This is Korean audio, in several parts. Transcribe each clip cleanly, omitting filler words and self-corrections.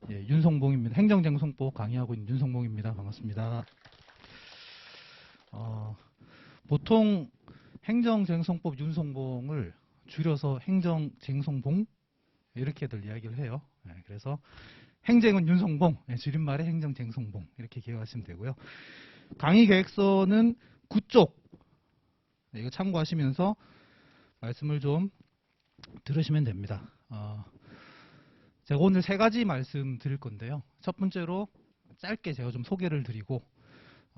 예, 윤성봉입니다. 행정쟁송법 강의하고 있는 윤성봉입니다. 반갑습니다. 보통 행정쟁송법 윤성봉을 줄여서 행정쟁송봉 이렇게들 이야기를 해요. 예, 그래서 행정은 윤성봉, 예, 줄임말에 행정쟁송봉 이렇게 기억하시면 되고요. 강의 계획서는 9쪽 이거 참고하시면서 말씀을 좀 들으시면 됩니다. 제가 오늘 세 가지 말씀 드릴 건데요. 첫 번째로 짧게 제가 좀 소개를 드리고,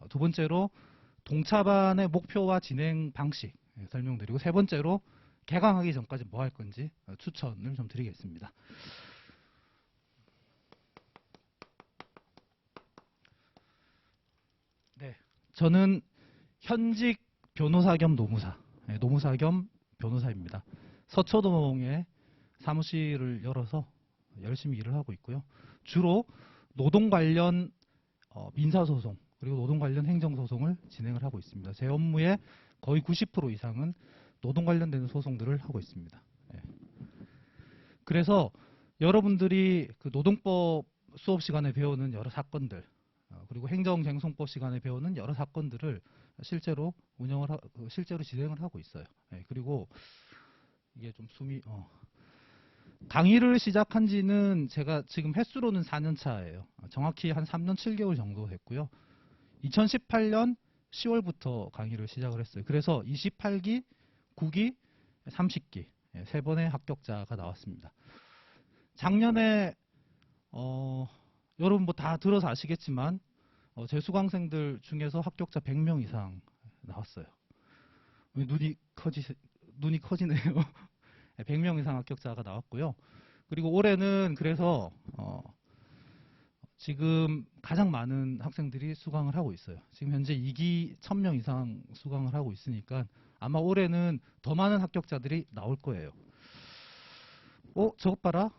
두 번째로 동차반의 목표와 진행 방식 설명드리고, 세 번째로 개강하기 전까지 뭐 할 건지 추천을 좀 드리겠습니다. 네, 저는 현직 변호사 겸 노무사, 노무사 겸 변호사입니다. 서초동에 사무실을 열어서 열심히 일을 하고 있고요. 주로 노동 관련 민사소송 그리고 노동 관련 행정소송을 진행을 하고 있습니다. 제 업무의 거의 90% 이상은 노동 관련된 소송들을 하고 있습니다. 예. 그래서 여러분들이 그 노동법 수업 시간에 배우는 여러 사건들 그리고 행정쟁송법 시간에 배우는 여러 사건들을 실제로 실제로 진행을 하고 있어요. 예. 그리고 이게 좀 강의를 시작한 지는 제가 지금 횟수로는 4년 차예요. 정확히 한 3년 7개월 정도 됐고요. 2018년 10월부터 강의를 시작을 했어요. 그래서 28기, 9기, 30기 세 번의 합격자가 나왔습니다. 작년에 여러분 뭐 다 들어서 아시겠지만 제 수강생들 중에서 합격자 100명 이상 나왔어요. 눈이 커지네요. 100명 이상 합격자가 나왔고요. 그리고 올해는 그래서 지금 가장 많은 학생들이 수강을 하고 있어요. 지금 현재 2기 1000명 이상 수강을 하고 있으니까 아마 올해는 더 많은 합격자들이 나올 거예요. 저것 봐라.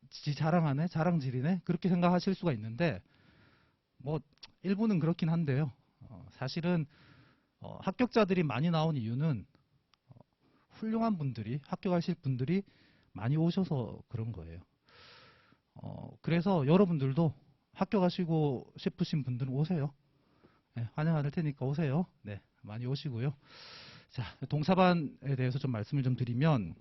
지 자랑하네. 자랑질이네. 그렇게 생각하실 수가 있는데 뭐 일부는 그렇긴 한데요. 사실은 합격자들이 많이 나온 이유는 훌륭한 분들이 합격하실 분들이 많이 오셔서 그런 거예요. 그래서 여러분들도 합격하시고 싶으신 분들은 오세요. 네, 환영할 테니까 오세요. 네, 많이 오시고요. 자, 동사반에 대해서 좀 말씀을 좀 드리면,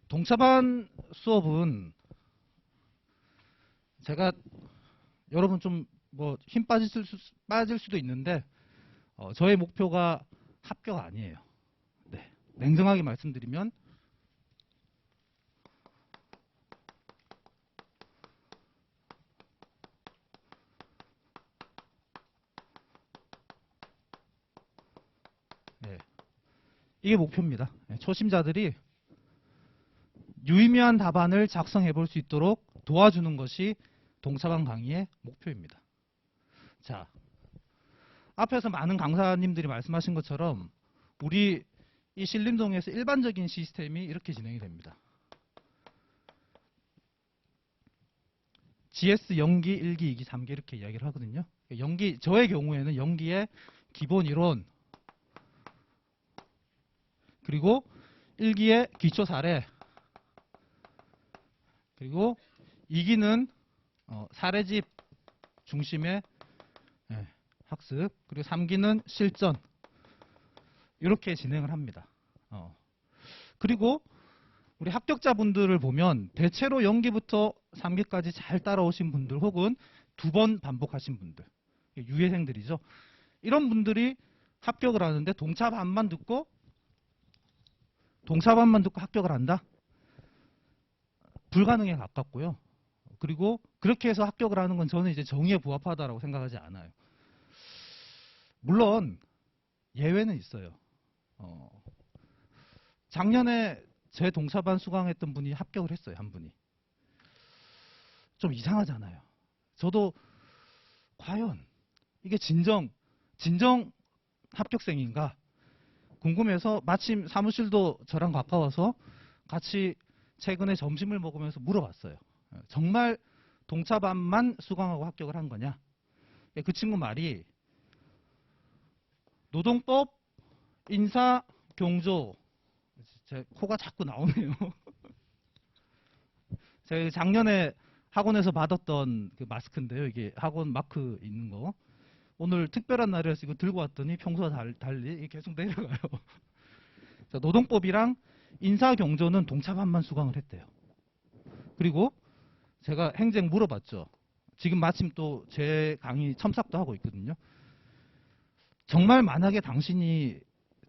동사반 수업은 제가 여러분 좀 뭐 힘 빠질 수도 있는데 저의 목표가 합격 아니에요. 네, 냉정하게 말씀드리면 네, 이게 목표입니다. 네, 초심자들이 유의미한 답안을 작성해 볼 수 있도록 도와주는 것이 동사반 강의의 목표입니다. 자, 앞에서 많은 강사님들이 말씀하신 것처럼 우리 이 신림동에서 일반적인 시스템이 이렇게 진행이 됩니다. GS 연기 1기, 2기, 3기 이렇게 이야기를 하거든요. 저의 경우에는 연기의 기본 이론 그리고 1기의 기초 사례 그리고 2기는 사례집 중심의 학습 그리고 3기는 실전 이렇게 진행을 합니다. 그리고 우리 합격자분들을 보면 대체로 연기부터 3기까지 잘 따라오신 분들 혹은 2번 반복하신 분들 유예생들이죠. 이런 분들이 합격을 하는데 동차반만 듣고 합격을 한다? 불가능에 가깝고요. 그리고 그렇게 해서 합격을 하는 건 저는 이제 정의에 부합하다라고 생각하지 않아요. 물론 예외는 있어요. 작년에 제 동사반 수강했던 분이 합격을 했어요. 한 분이. 좀 이상하잖아요. 저도 과연 이게 진정 합격생인가 궁금해서 마침 사무실도 저랑 가까워서 같이 최근에 점심을 먹으면서 물어봤어요. 정말 동차반만 수강하고 합격을 한 거냐? 그 친구 말이 노동법, 인사, 경조 제 코가 자꾸 나오네요. 제가 작년에 학원에서 받았던 그 마스크인데요. 이게 학원 마크 있는 거. 오늘 특별한 날이라서 이거 들고 왔더니 평소와 달리 이게 계속 내려가요. 자, 노동법이랑 인사경조는 동차반만 수강을 했대요. 그리고 제가 행정 물어봤죠. 지금 마침 또 제 강의 첨삭도 하고 있거든요. 정말 만약에 당신이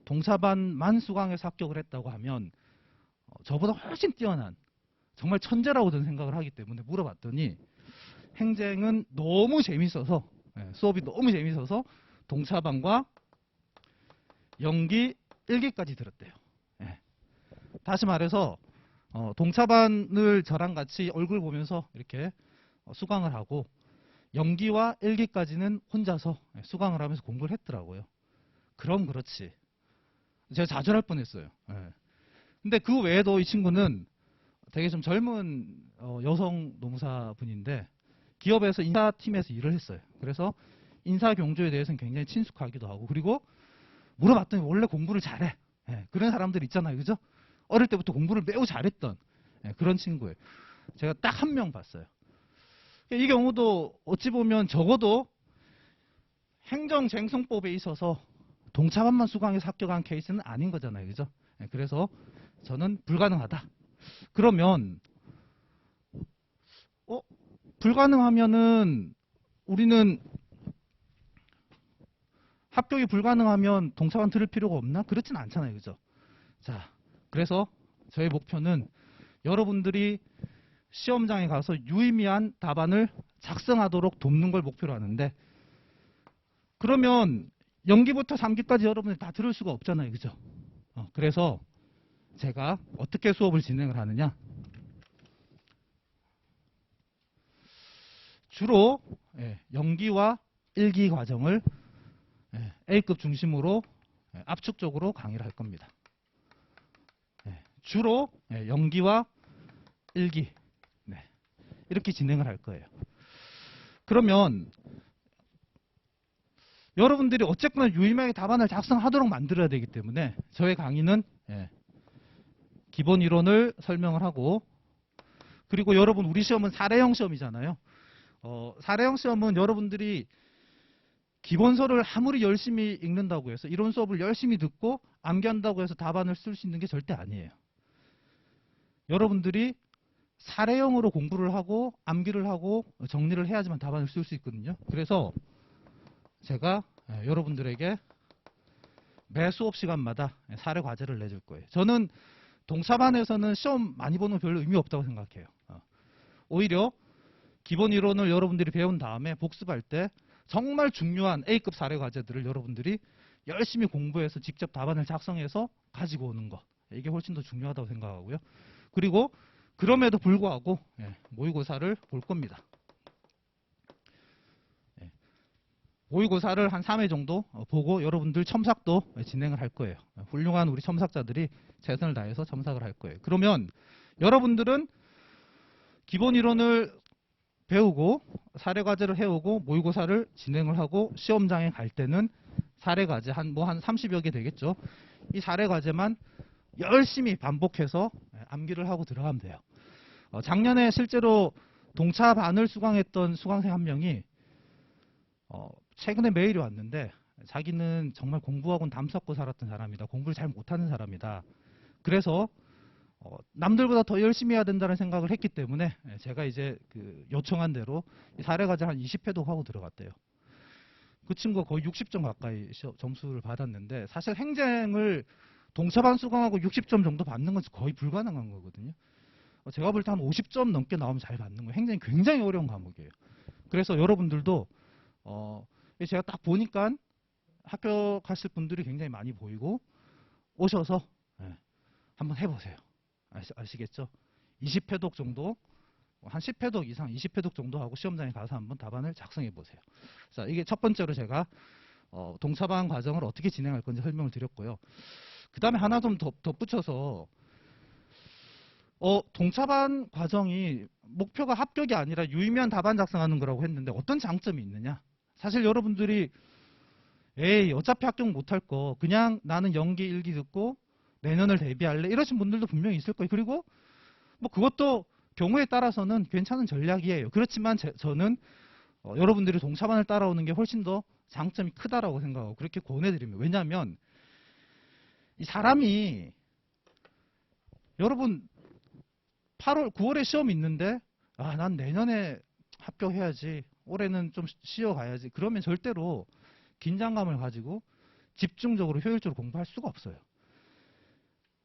동차반만 수강해서 합격을 했다고 하면 저보다 훨씬 뛰어난 정말 천재라고 저는 생각을 하기 때문에 물어봤더니 행정은 너무 재밌어서 수업이 너무 재밌어서 동차반과 연기 1기까지 들었대요. 다시 말해서 동차반을 저랑 같이 얼굴 보면서 이렇게 수강을 하고 연기와 1기까지는 혼자서 수강을 하면서 공부를 했더라고요. 그럼 그렇지. 제가 좌절할 뻔했어요. 근데 그 외에도 이 친구는 되게 좀 젊은 여성 노무사분인데 기업에서 인사팀에서 일을 했어요. 그래서 인사경조에 대해서는 굉장히 친숙하기도 하고 그리고 물어봤더니 원래 공부를 잘해. 그런 사람들 있잖아요. 그죠? 어릴 때부터 공부를 매우 잘했던 그런 친구예요. 제가 딱 한 명 봤어요. 이 경우도 어찌 보면 적어도 행정쟁송법에 있어서 동차반만 수강해서 합격한 케이스는 아닌 거잖아요. 그죠? 그래서 저는 불가능하다. 그러면 불가능하면은 우리는 합격이 불가능하면 동차반 들을 필요가 없나? 그렇진 않잖아요. 그죠? 자, 그래서 저의 목표는 여러분들이 시험장에 가서 유의미한 답안을 작성하도록 돕는 걸 목표로 하는데 그러면 연기부터 3기까지 여러분들이 다 들을 수가 없잖아요. 그죠? 그래서 제가 어떻게 수업을 진행을 하느냐 주로 연기와 1기 과정을 A급 중심으로 압축적으로 강의를 할 겁니다. 주로 연기와 1기 이렇게 진행을 할 거예요. 그러면 여러분들이 어쨌거나 유의미하게 답안을 작성하도록 만들어야 되기 때문에 저의 강의는 기본 이론을 설명을 하고 그리고 여러분 우리 시험은 사례형 시험이잖아요. 사례형 시험은 여러분들이 기본서를 아무리 열심히 읽는다고 해서 이론 수업을 열심히 듣고 암기한다고 해서 답안을 쓸 수 있는 게 절대 아니에요. 여러분들이 사례형으로 공부를 하고 암기를 하고 정리를 해야지만 답안을 쓸 수 있거든요. 그래서 제가 여러분들에게 매 수업 시간마다 사례 과제를 내줄 거예요. 저는 동차반에서는 시험 많이 보는 거 별로 의미 없다고 생각해요. 오히려 기본 이론을 여러분들이 배운 다음에 복습할 때 정말 중요한 A급 사례 과제들을 여러분들이 열심히 공부해서 직접 답안을 작성해서 가지고 오는 거. 이게 훨씬 더 중요하다고 생각하고요. 그리고 그럼에도 불구하고 모의고사를 볼 겁니다. 모의고사를 한 3회 정도 보고 여러분들 첨삭도 진행을 할 거예요. 훌륭한 우리 첨삭자들이 최선을 다해서 첨삭을 할 거예요. 그러면 여러분들은 기본 이론을 배우고 사례과제를 해오고 모의고사를 진행을 하고 시험장에 갈 때는 사례과제 한 30여 개 되겠죠. 이 사례과제만 열심히 반복해서 암기를 하고 들어가면 돼요. 작년에 실제로 동차반을 수강했던 수강생 한 명이 최근에 메일이 왔는데 자기는 정말 공부하고는 담섞고 살았던 사람이다. 공부를 잘 못하는 사람이다. 그래서 남들보다 더 열심히 해야 된다는 생각을 했기 때문에 제가 이제 그 요청한 대로 사례과제 한 20회도 하고 들어갔대요. 그 친구가 거의 60점 가까이 점수를 받았는데 사실 행정을 동차반 수강하고 60점 정도 받는 건 거의 불가능한 거거든요. 제가 볼 때 한 50점 넘게 나오면 잘 받는 거예요. 행정이 굉장히 어려운 과목이에요. 그래서 여러분들도 제가 딱 보니까 합격하실 분들이 굉장히 많이 보이고 오셔서 한번 해보세요. 아시겠죠? 20회독 정도, 한 10회독 이상, 20회독 정도 하고 시험장에 가서 한번 답안을 작성해 보세요. 자, 이게 첫 번째로 제가 동차반 과정을 어떻게 진행할 건지 설명을 드렸고요. 그 다음에 하나 좀 덧붙여서 동차반 과정이 목표가 합격이 아니라 유의미한 답안 작성하는 거라고 했는데 어떤 장점이 있느냐? 사실 여러분들이 에이 어차피 합격 못할 거 그냥 나는 연기 1기 듣고 내년을 대비할래 이러신 분들도 분명히 있을 거예요. 그리고 뭐 그것도 경우에 따라서는 괜찮은 전략이에요. 그렇지만 저는 여러분들이 동차반을 따라오는 게 훨씬 더 장점이 크다라고 생각하고 그렇게 권해드립니다. 왜냐하면 이 사람이 여러분 8월, 9월에 시험이 있는데 난 내년에 합격해야지. 올해는 좀 쉬어가야지. 그러면 절대로 긴장감을 가지고 집중적으로 효율적으로 공부할 수가 없어요.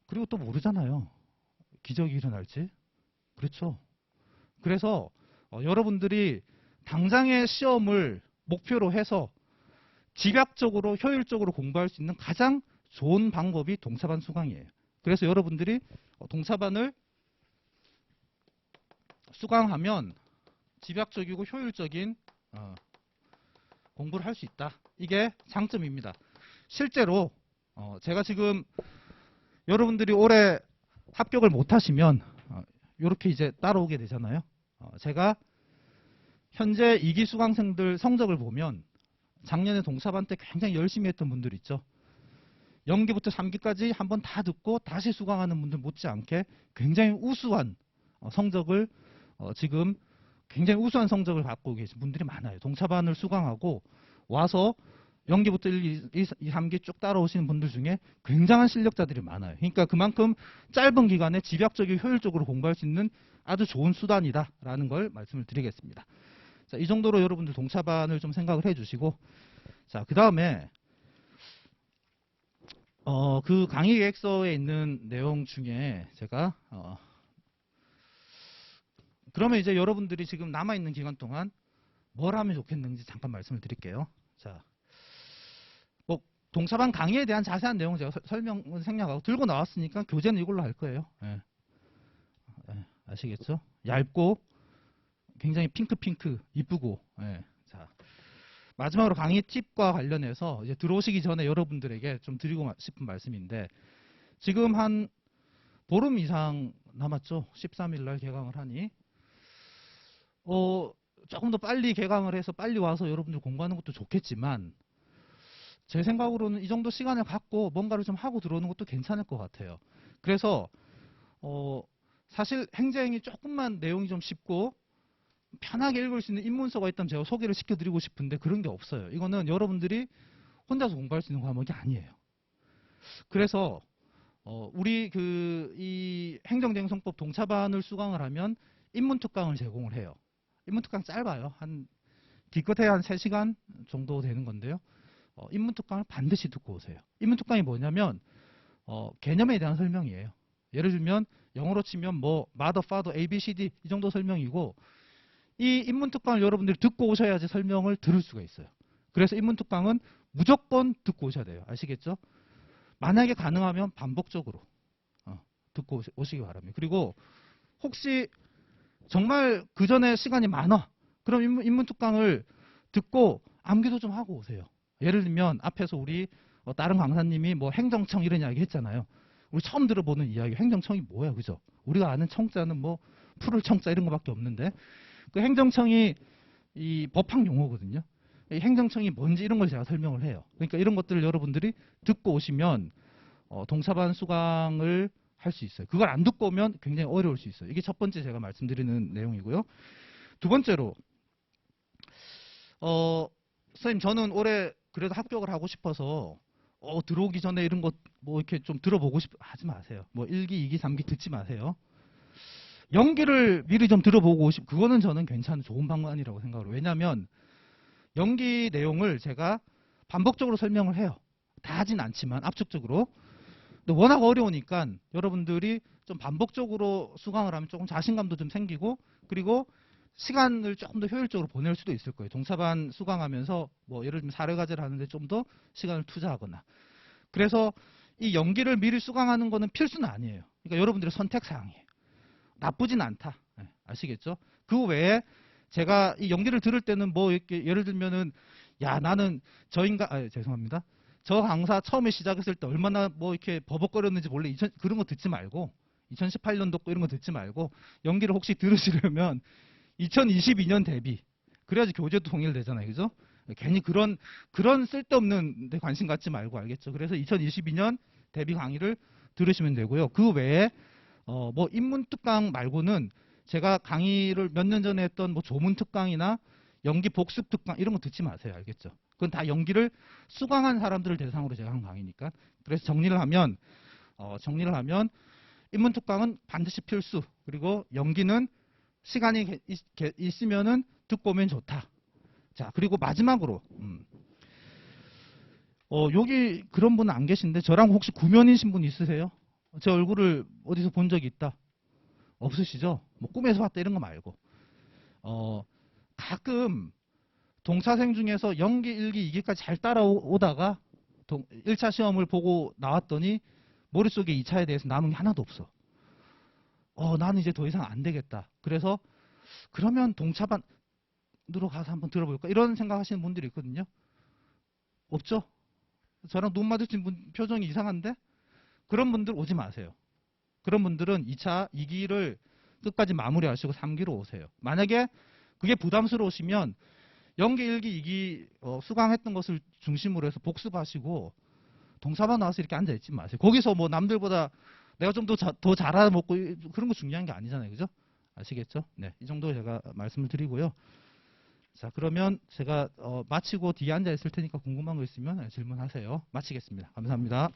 그리고 또 모르잖아요. 기적이 일어날지. 그렇죠. 그래서 여러분들이 당장의 시험을 목표로 해서 집약적으로 효율적으로 공부할 수 있는 가장 좋은 방법이 동차반 수강이에요. 그래서 여러분들이 동차반을 수강하면 집약적이고 효율적인 공부를 할 수 있다. 이게 장점입니다. 실제로 제가 지금 여러분들이 올해 합격을 못하시면 이렇게 이제 따라오게 되잖아요. 제가 현재 2기 수강생들 성적을 보면 작년에 동차반 때 굉장히 열심히 했던 분들 있죠. 0기부터 3기까지 한번 다 듣고 다시 수강하는 분들 못지않게 굉장히 우수한 성적을 지금 굉장히 우수한 성적을 갖고 계신 분들이 많아요. 동차반을 수강하고 와서 0기부터 1, 2, 3기 쭉 따라오시는 분들 중에 굉장한 실력자들이 많아요. 그러니까 그만큼 짧은 기간에 집약적이고 효율적으로 공부할 수 있는 아주 좋은 수단이다라는 걸 말씀을 드리겠습니다. 자, 이 정도로 여러분들 동차반을 좀 생각을 해주시고, 자, 그 다음에 그 강의 계획서에 있는 내용 중에 제가 그러면 이제 여러분들이 지금 남아있는 기간 동안 뭘 하면 좋겠는지 잠깐 말씀을 드릴게요. 자, 뭐 동차반 강의에 대한 자세한 내용 제가 설명은 생략하고 들고 나왔으니까 교재는 이걸로 할 거예요. 예. 아시겠죠? 얇고 굉장히 핑크 이쁘고. 예. 자, 마지막으로 강의 팁과 관련해서 이제 들어오시기 전에 여러분들에게 좀 드리고 싶은 말씀인데 지금 한 보름 이상 남았죠. 13일 날 개강을 하니 조금 더 빨리 개강을 해서 빨리 와서 여러분들 공부하는 것도 좋겠지만 제 생각으로는 이 정도 시간을 갖고 뭔가를 좀 하고 들어오는 것도 괜찮을 것 같아요. 그래서 사실 행정이 조금만 내용이 좀 쉽고 편하게 읽을 수 있는 입문서가 있다면 제가 소개를 시켜드리고 싶은데 그런 게 없어요. 이거는 여러분들이 혼자서 공부할 수 있는 과목이 아니에요. 그래서 우리 이 행정쟁송법 동차반을 수강을 하면 입문특강을 제공을 해요. 입문특강 짧아요. 기껏해야 한 3시간 정도 되는 건데요. 입문특강을 반드시 듣고 오세요. 입문특강이 뭐냐면 개념에 대한 설명이에요. 예를 들면 영어로 치면 뭐 mother, father, A, B, C, D 이 정도 설명이고 이 입문특강을 여러분들이 듣고 오셔야지 설명을 들을 수가 있어요. 그래서 입문특강은 무조건 듣고 오셔야 돼요. 아시겠죠? 만약에 가능하면 반복적으로 듣고 오시기 바랍니다. 그리고 혹시 정말 그 전에 시간이 많아. 그럼 입문특강을 듣고 암기도 좀 하고 오세요. 예를 들면 앞에서 우리 다른 강사님이 뭐 행정청 이런 이야기 했잖아요. 우리 처음 들어보는 이야기 행정청이 뭐야, 그죠? 우리가 아는 청자는 뭐 풀을 청자 이런 거밖에 없는데 그 행정청이 이 법학 용어거든요. 이 행정청이 뭔지 이런 걸 제가 설명을 해요. 그러니까 이런 것들을 여러분들이 듣고 오시면 동차반 수강을 할 수 있어요. 그걸 안 듣고 오면 굉장히 어려울 수 있어요. 이게 첫 번째 제가 말씀드리는 내용이고요. 두 번째로 선생님 저는 올해 그래도 합격을 하고 싶어서 들어오기 전에 이런 것 뭐 이렇게 좀 들어보고 하지 마세요. 뭐 1기, 2기, 3기 듣지 마세요. 연기를 미리 좀 들어보고 그거는 저는 괜찮은 좋은 방안이라고 생각해요. 왜냐하면 연기 내용을 제가 반복적으로 설명을 해요. 다 하진 않지만 압축적으로. 근데 워낙 어려우니까 여러분들이 좀 반복적으로 수강을 하면 조금 자신감도 좀 생기고 그리고 시간을 조금 더 효율적으로 보낼 수도 있을 거예요. 동차반 수강하면서 뭐 예를 들면 사례과제를 하는데 좀 더 시간을 투자하거나. 그래서 이 연기를 미리 수강하는 거는 필수는 아니에요. 그러니까 여러분들의 선택사항이에요. 나쁘진 않다. 네, 아시겠죠? 그 외에 제가 이 연기를 들을 때는 뭐 이렇게 예를 들면은 야 나는 죄송합니다. 저 강사 처음에 시작했을 때 얼마나 뭐 이렇게 버벅거렸는지 몰래 그런 거 듣지 말고 2018년도 거 이런 거 듣지 말고 연기를 혹시 들으시려면 2022년 대비 그래야지 교재도 통일되잖아요. 그죠? 괜히 그런 쓸데없는 데 관심 갖지 말고 알겠죠? 그래서 2022년 대비 강의를 들으시면 되고요. 그 외에 뭐 입문특강 말고는 제가 강의를 몇 년 전에 했던 뭐 조문 특강이나 연기 복습 특강 이런 거 듣지 마세요. 알겠죠? 그건 다 연기를 수강한 사람들을 대상으로 제가 한 강의니까. 그래서 정리를 하면 인문 특강은 반드시 필수. 그리고 연기는 시간이 있으면은 듣고 오면 좋다. 자, 그리고 마지막으로 여기 그런 분은 안 계신데 저랑 혹시 구면이신 분 있으세요? 제 얼굴을 어디서 본 적이 있다? 없으시죠? 뭐 꿈에서 봤다 이런 거 말고. 가끔 동차생 중에서 연기 1기, 2기까지 잘 따라오다가 1차 시험을 보고 나왔더니 머릿속에 2차에 대해서 남은 게 하나도 없어. 나는 이제 더 이상 안 되겠다. 그래서 그러면 동차반으로 가서 한번 들어볼까? 이런 생각하시는 분들이 있거든요. 없죠? 저랑 눈 마주친 분 표정이 이상한데? 그런 분들 오지 마세요. 그런 분들은 2차, 2기를 끝까지 마무리하시고 3기로 오세요. 만약에 그게 부담스러우시면 연기 1기, 2기 수강했던 것을 중심으로 해서 복습하시고 동사반 나와서 이렇게 앉아있지 마세요. 거기서 뭐 남들보다 내가 좀 더 잘 알아먹고 그런 거 중요한 게 아니잖아요. 그죠? 아시겠죠? 네, 이 정도 제가 말씀을 드리고요. 자, 그러면 제가 마치고 뒤에 앉아 있을 테니까 궁금한 거 있으면 질문하세요. 마치겠습니다. 감사합니다.